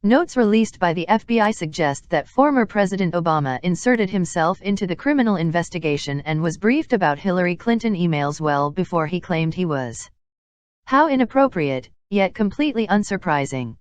Notes released by the FBI suggest that former President Obama inserted himself into the criminal investigation and was briefed about Hillary Clinton emails well before he claimed he was. How inappropriate, yet completely unsurprising.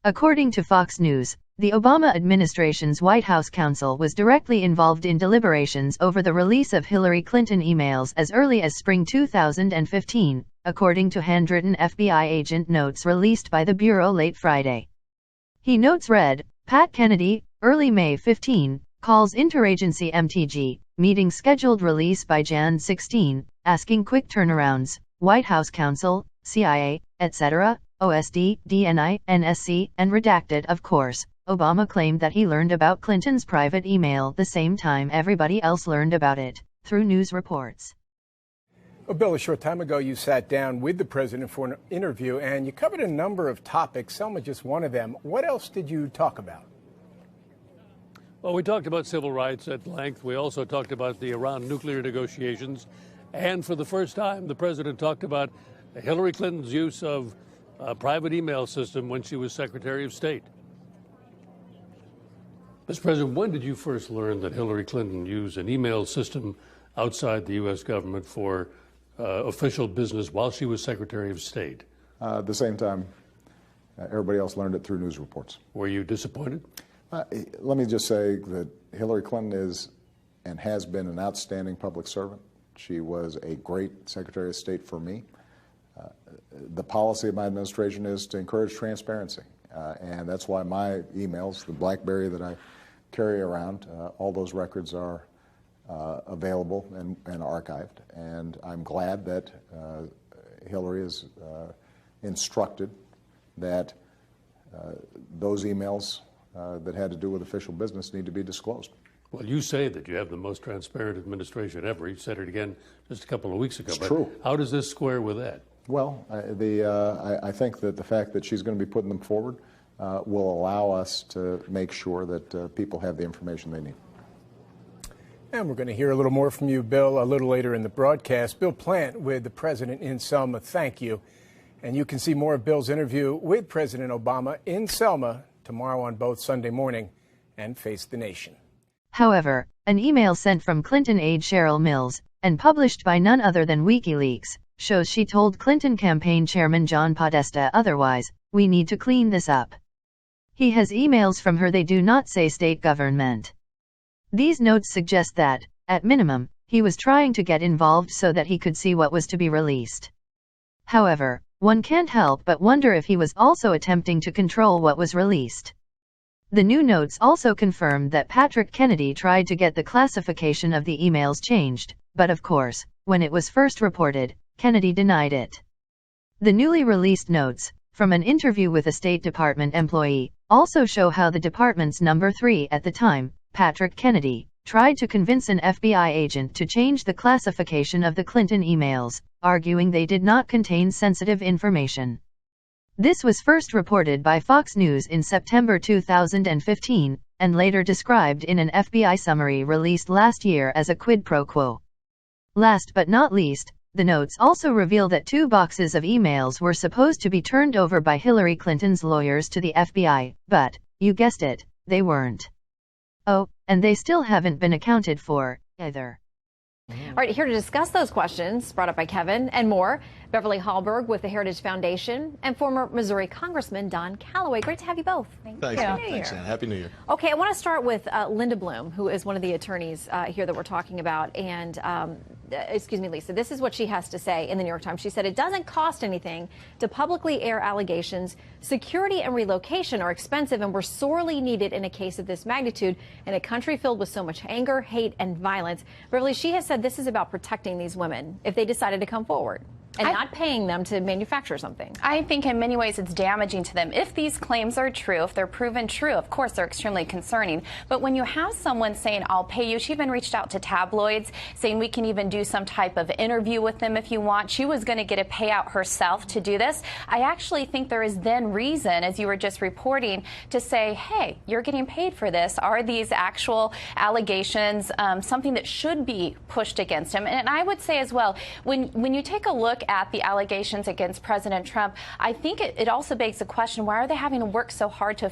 According to Fox News, the Obama administration's White House counsel was directly involved in deliberations over the release of Hillary Clinton emails as early as spring 2015, according to handwritten FBI agent notes released by the Bureau late Friday. He notes read, Pat Kennedy, early May 15, calls interagency MTG, meeting scheduled release by Jan 16, asking quick turnarounds, White House counsel, CIA, etc., OSD, DNI, NSC, and redacted of course. Obama claimed that he learned about Clinton's private email the same time everybody else learned about it, through news reports. Well, Bill, a short time ago you sat down with the president for an interview and you covered a number of topics, Selma just one of them. What else did you talk about? Well, we talked about civil rights at length. We also talked about the Iran nuclear negotiations. And for the first time, the president talked about Hillary Clinton's use of a private email system when she was Secretary of State. Mr. President, when did you first learn that Hillary Clinton used an email system outside the U.S. government for official business while she was Secretary of State? The same time everybody else learned it through news reports. Were you disappointed? Let me just say that Hillary Clinton is and has been an outstanding public servant. She was a great Secretary of State for me. The policy of my administration is to encourage transparency, and that's why my emails, the BlackBerry that I carry around, all those records are available and archived, and I'm glad that Hillary is instructed that those emails that had to do with official business need to be disclosed. Well, you say that you have the most transparent administration ever. You said it again just a couple of weeks ago. It's true. How does this square with that? Well, I think that the fact that she's going to be putting them forward will allow us to make sure that people have the information they need. And we're going to hear a little more from you, Bill, a little later in the broadcast. Bill Plant with the president in Selma, thank you. And you can see more of Bill's interview with President Obama in Selma tomorrow on both Sunday Morning and Face the Nation. However, an email sent from Clinton aide Cheryl Mills, and published by none other than WikiLeaks, shows she told Clinton campaign chairman John Podesta otherwise, we need to clean this up. He has emails from her they do not say state government. These notes suggest that, at minimum, he was trying to get involved so that he could see what was to be released. However, one can't help but wonder if he was also attempting to control what was released. The new notes also confirmed that Patrick Kennedy tried to get the classification of the emails changed, but of course, when it was first reported, Kennedy denied it. The newly released notes, from an interview with a State Department employee, also show how the department's number 3 at the time, Patrick Kennedy, tried to convince an FBI agent to change the classification of the Clinton emails, arguing they did not contain sensitive information. This was first reported by Fox News in September 2015, and later described in an FBI summary released last year as a quid pro quo. Last but not least, the notes also reveal that 2 boxes of emails were supposed to be turned over by Hillary Clinton's lawyers to the FBI, but, you guessed it, they weren't. Oh, and they still haven't been accounted for, either. All right, here to discuss those questions brought up by Kevin and more, Beverly Hallberg with the Heritage Foundation and former Missouri Congressman Don Calloway. Great to have you both. Thanks, Thanks, Ann. Happy New Year. Okay, I want to start with Linda Bloom, who is one of the attorneys here that we're talking about. And, excuse me, Lisa, this is what she has to say in the New York Times. She said, it doesn't cost anything to publicly air allegations. Security and relocation are expensive and were sorely needed in a case of this magnitude in a country filled with so much anger, hate, and violence. Beverly, she has said this is about protecting these women if they decided to come forward and not paying them to manufacture something. I think in many ways it's damaging to them. If these claims are true, if they're proven true, of course they're extremely concerning. But when you have someone saying, I'll pay you, she even reached out to tabloids saying we can even do some type of interview with them if you want. She was going to get a payout herself to do this. I actually think there is then reason, as you were just reporting, to say, hey, you're getting paid for this. Are these actual allegations something that should be pushed against him? And I would say as well, when you take a look at the allegations against President Trump, I think it also begs the question, why are they having to work so hard to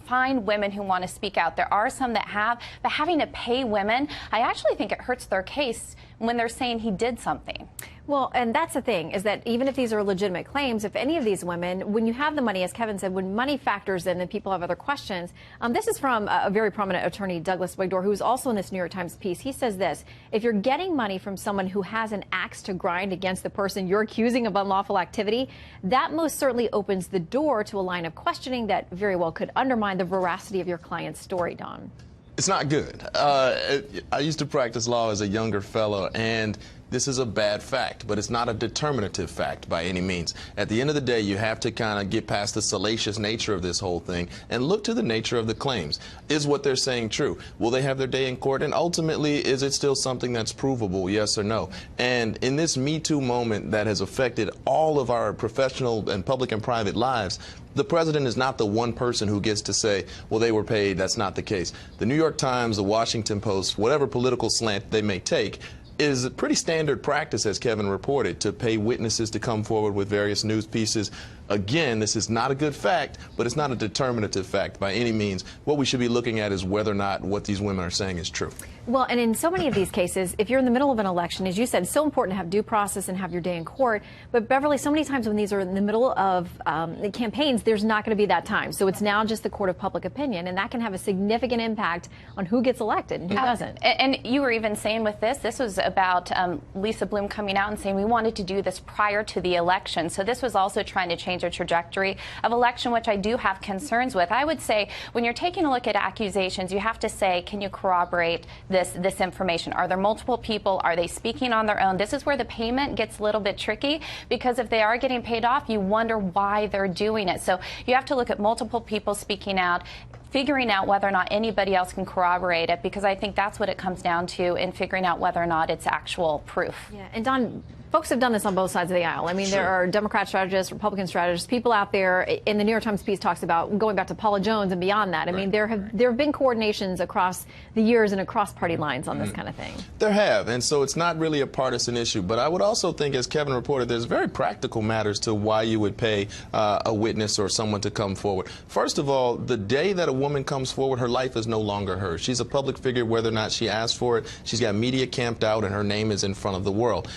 find women who want to speak out? There are some that have, but having to pay women, I actually think it hurts their case when they're saying he did something. Well, and that's the thing, is that even if these are legitimate claims, if any of these women, when you have the money, as Kevin said, when money factors in and people have other questions, this is from a very prominent attorney, Douglas Wigdor, who's also in this New York Times piece. He says this: if you're getting money from someone who has an axe to grind against the person you're accusing of unlawful activity, that most certainly opens the door to a line of questioning that very well could undermine the veracity of your client's story, Don. It's not good. I used to practice law as a younger fellow, and this is a bad fact, but it's not a determinative fact by any means. At the end of the day, you have to kind of get past the salacious nature of this whole thing and look to the nature of the claims. Is what they're saying true? Will they have their day in court? And ultimately, is it still something that's provable, yes or no? And in this Me Too moment that has affected all of our professional and public and private lives, the president is not the one person who gets to say, well, they were paid. That's not the case. The New York Times, the Washington Post, whatever political slant they may take, is a pretty standard practice, as Kevin reported, to pay witnesses to come forward with various news pieces. Again, this is not a good fact, but it's not a determinative fact by any means. What we should be looking at is whether or not what these women are saying is true. Well, and in so many of these cases, if you're in the middle of an election, as you said, it's so important to have due process and have your day in court. But Beverly, so many times when these are in the middle of the campaigns, there's not going to be that time. So it's now just the court of public opinion, and that can have a significant impact on who gets elected and who doesn't. And you were even saying with this was about Lisa Bloom coming out and saying we wanted to do this prior to the election. So this was also trying to change a trajectory of election, which I do have concerns with. I would say when you're taking a look at accusations, you have to say, can you corroborate this information? Are there multiple people? Are they speaking on their own? This is where the payment gets a little bit tricky, because if they are getting paid off, you wonder why they're doing it. So you have to look at multiple people speaking out, figuring out whether or not anybody else can corroborate it, because I think that's what it comes down to in figuring out whether or not it's actual proof. Yeah, and Don, folks have done this on both sides of the aisle. I mean, there are Democrat strategists, Republican strategists, people out there. In the New York Times piece talks about going back to Paula Jones and beyond that. I mean, there have been coordinations across the years and across party lines on this kind of thing. There have, and so it's not really a partisan issue. But I would also think, as Kevin reported, there's very practical matters to why you would pay a witness or someone to come forward. First of all, the day that a woman comes forward, her life is no longer hers. She's a public figure, whether or not she asked for it. She's got media camped out, and her name is in front of the world.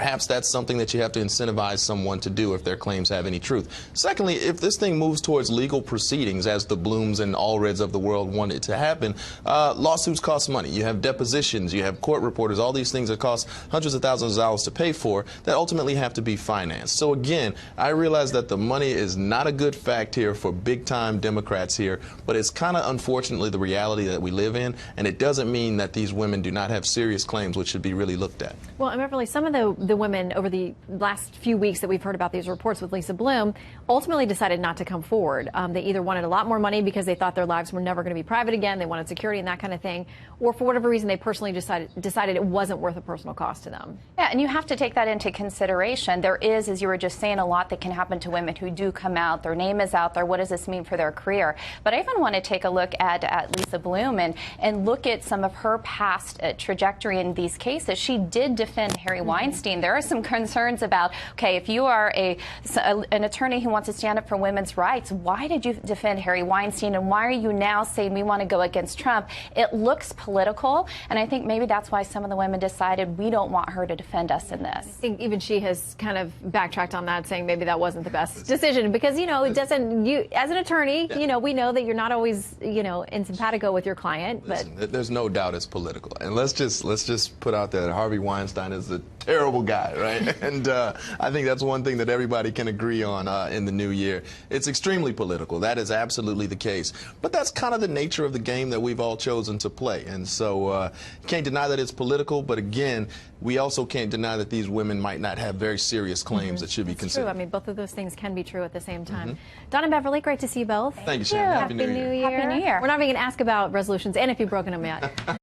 Perhaps that's something that you have to incentivize someone to do if their claims have any truth. Secondly, if this thing moves towards legal proceedings, as the Blooms and Allreds of the world want it to happen, lawsuits cost money. You have depositions, you have court reporters, all these things that cost hundreds of thousands of dollars to pay for that ultimately have to be financed. So again, I realize that the money is not a good fact here for big-time Democrats here, but it's kind of unfortunately the reality that we live in, and it doesn't mean that these women do not have serious claims which should be really looked at. Well, and Beverly, some of the women over the last few weeks that we've heard about these reports with Lisa Bloom ultimately decided not to come forward. They either wanted a lot more money because they thought their lives were never going to be private again, they wanted security and that kind of thing, or for whatever reason they personally decided it wasn't worth a personal cost to them. Yeah, and you have to take that into consideration. There is, as you were just saying, a lot that can happen to women who do come out. Their name is out there. What does this mean for their career? But I even want to take a look at Lisa Bloom and look at some of her past trajectory in these cases. She did defend Harry Weinstein. There are some concerns about, okay, if you are an attorney who wants to stand up for women's rights, why did you defend Harry Weinstein, and why are you now saying we want to go against Trump? It looks political, and I think maybe that's why some of the women decided we don't want her to defend us in this. I think even she has kind of backtracked on that, saying maybe that wasn't the best decision, because, you know, it doesn't, you as an attorney, you know, we know that you're not always, you know, in simpatico with your client. Listen, but there's no doubt it's political, and let's just put out there that Harvey Weinstein is a terrible guy, right? And I think that's one thing that everybody can agree on in the new year. It's extremely political. That is absolutely the case. But that's kind of the nature of the game that we've all chosen to play. And so can't deny that it's political, but again, we also can't deny that these women might not have very serious claims that should be considered. True. I mean, both of those things can be true at the same time. Don and Beverly, great to see you both. Thank you, Sam. Happy New Year. Happy New Year. We're not even going to ask about resolutions and if you've broken them yet.